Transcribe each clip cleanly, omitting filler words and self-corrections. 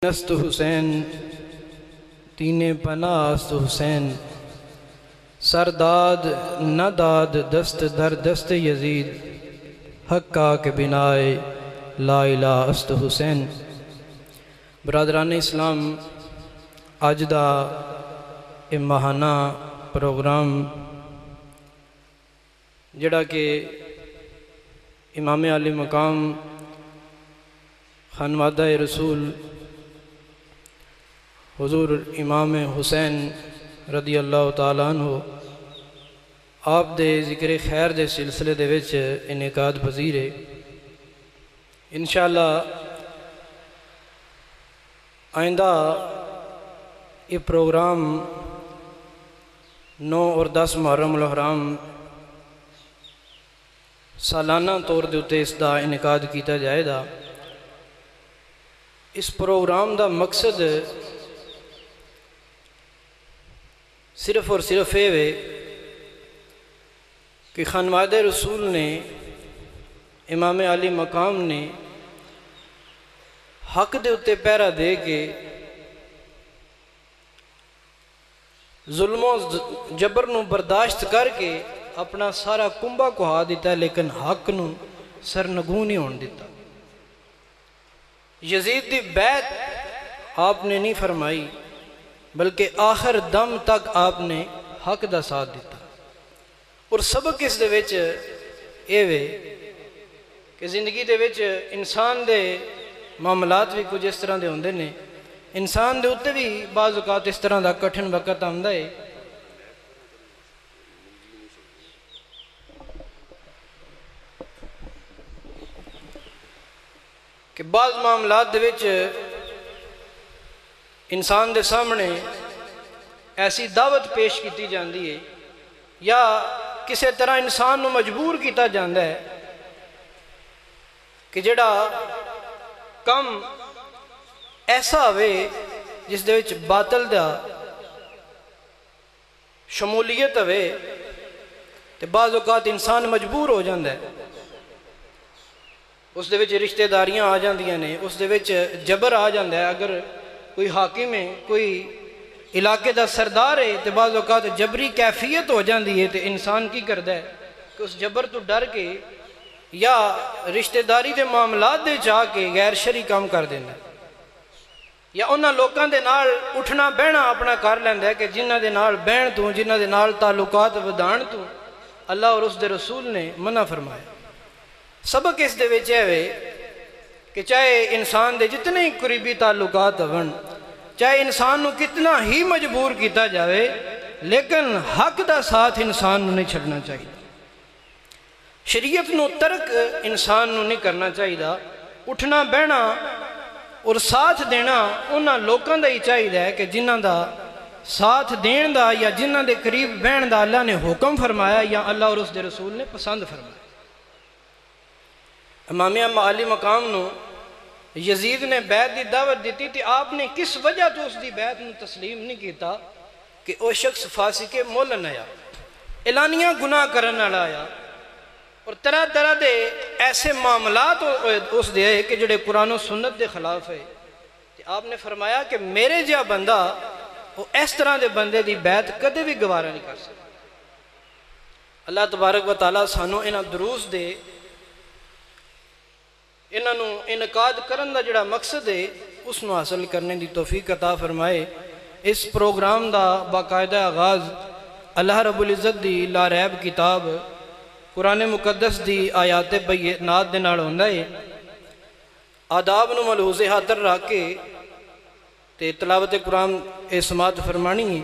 است حسین تین پناہ است حسین سرداد نہ داد دست در دست یزید حقا کے بنائے لا الہ است حسین۔ برادران اسلام، اج دا یہ ماہانہ پروگرام جڑا کہ امام علی مقام خانوادہ رسول حضور امام حسین رضی اللہ تعالیٰ عنہ آپ دے ذکر خیر دے سلسلے دے وچ انعقاد پذیر ہے۔ انشاءاللہ آئندہ یہ پروگرام 9 اور 10 محرم الحرام سالانہ طور دے اتے اس دا انعقاد کیتا جائے گا۔ اس پروگرام دا مقصد صرف اور صرف یہ ہے کہ خانوادہ رسول نے امام علی مقام نے حق دے اتے پہرا دے کے ظلم و جبر نو برداشت کر کے اپنا سارا کنبا کہا دیتا ہے، لیکن حق نو سرنگوں نہیں ہون دیتا۔ یزید دی بیعت آپ نے نہیں فرمائی بلکہ آخر دم تک آپ نے حق دا ساتھ دیتا۔ اور سبق اس دے وچ اے وے کہ زندگی دے وچ انسان دے معاملات بھی کچھ اس طرح دے ہوندے نے، انسان دے اتے بھی بعض اوقات اس طرح دا کٹھن وقت آندا ہے کہ بعض معاملات دے وچ انسان دے سامنے ایسی دعوت پیش کیتی جاندی ہے یا کسی طرح انسان نو مجبور کیتا جاندہ ہے کہ جڑا کم ایسا ہوئے جس دے وچ باطل دا شمولیت ہوئے تو بعض اوقات انسان مجبور ہو جاندہ ہے، اس دے وچ رشتہ داریاں آ جاندیاں نے، اس دے وچ جبر آ جاندہ ہے۔ اگر کوئی حاکم ہے، کوئی علاقے دا سردار ہے تو بعض اوقات جبری کیفیت ہو جاندی ہے تو انسان کی کردا ہے کہ اس جبر تو ڈر کے یا رشتہ داری دے معاملات دے جا کے غیر شرعی کام کر دینا یا انہاں لوکاں دے نال اٹھنا بہنا اپنا کر لیندا ہے کہ جنہ دے نال بہن تو، جنہ دے نال تعلقات ودان تو اللہ اور اس دے رسول نے منع فرمایا۔ سبق اس دے وچ ہے کہ چاہے انسان دے جتنے ہی قریبی تعلقات ہون، چاہے انسان نو کتنا ہی مجبور کیتا جاوے، لیکن حق دا ساتھ انسان نو نہیں چھڑنا چاہیے۔ شریعت نو ترک انسان نو نہیں کرنا چاہیے، اٹھنا بہنا اور ساتھ دینا انہاں لوکاں دا ہی چاہیے کہ جنہ دا ساتھ دین دا یا جنہ دے قریب بہن دا اللہ نے حکم فرمایا یا اللہ اور اس دے رسول نے پسند فرمایا۔ امام علی مقام نو یزید نے بیعت دی دعوت دیتی تھی، آپ نے کس وجہ تو اس دی بیعت نو تسلیم نہیں کیتا کہ وہ شخص فاسق مولن آیا، اعلانیہ گناہ کرن والا آیا اور طرح طرح دے ایسے معاملات اس دے کہ جڑے قرآن و سنت دے خلاف ہے۔ آپ نے فرمایا کہ میرے جہا بندہ وہ اس طرح دے بندے دی بیعت کدے بھی گوارا نہیں کر سکتا۔ اللہ تبارک و تعالیٰ سانو انہاں دروس دے انہوں انعقاد کرن دا جڑا مقصد ہے اس نو حاصل کرنے دی توفیق عطا فرمائے۔ اس پروگرام دا باقاعدہ آغاز اللہ رب العزت دی لا ریب کتاب قرآن مقدس دی آیات بینات دے نال ہوندا ہے۔ آداب نو ملحوظ خاطر رکھ کے تے تلاوت قرآن سماعت فرمانی ہے،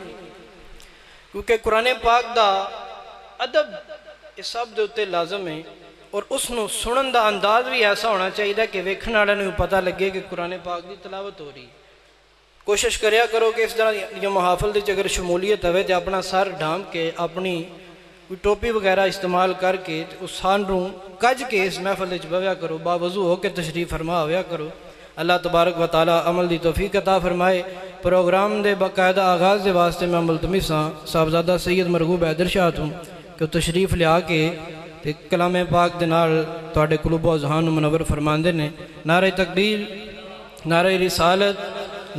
کیونکہ قرآن پاک دا ادب اس سب دے اتے لازم ہے اور اس نو سنن دا انداز بھی ایسا ہونا چاہیے کہ ویکھن والے نوں پتہ لگے کہ قرآن پاک دی تلاوت ہو رہی ہے۔ کوشش کریا کرو کہ اس طرح یہ محافل دی اگر شمولیت ہوئے تو اپنا سر ڈھانپ کے اپنی کوئی ٹوپی وغیرہ استعمال کر کے اس سان نوں کج کے اس محفل وچ بویا کرو، باوضو ہو کے تشریف فرما ہویا کرو۔ اللہ تبارک و تعالی عمل دی توفیق عطا فرمائے۔ پروگرام دے باقاعدہ آغاز دے واسطے میں ملتمس ہاں صاحبزادہ سید مرغوب حیدر شاہ تو کہ تشریف لیا کے تے کلام پاک دے نال تواڈے قلوب و اذہان منور فرماندے نے۔ نعرہ تکبیر، نعرہ رسالت،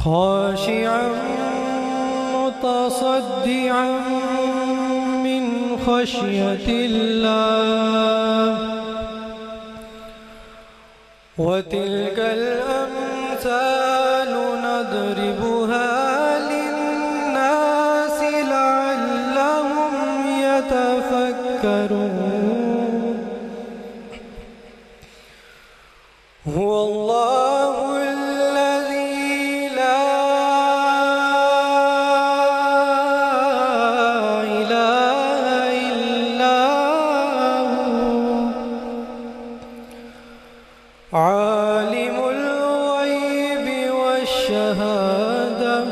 خاشعا متصدعا من خشية الله وتلك الأمثال نضربها للناس لعلهم يتفكرون هو الله عالم الغيب والشهادة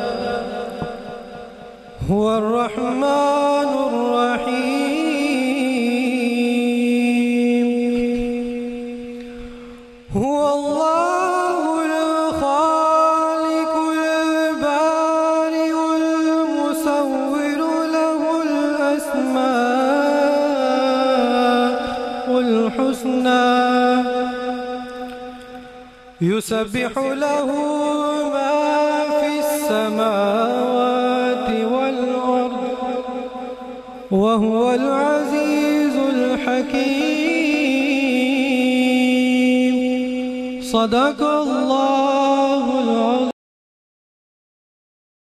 هو الرحمن الرحيم هو الله الخالق البارئ المصور له الأسماء الحسنى يسبح له ما في السماوات والأرض وهو العزيز الحكيم صدق الله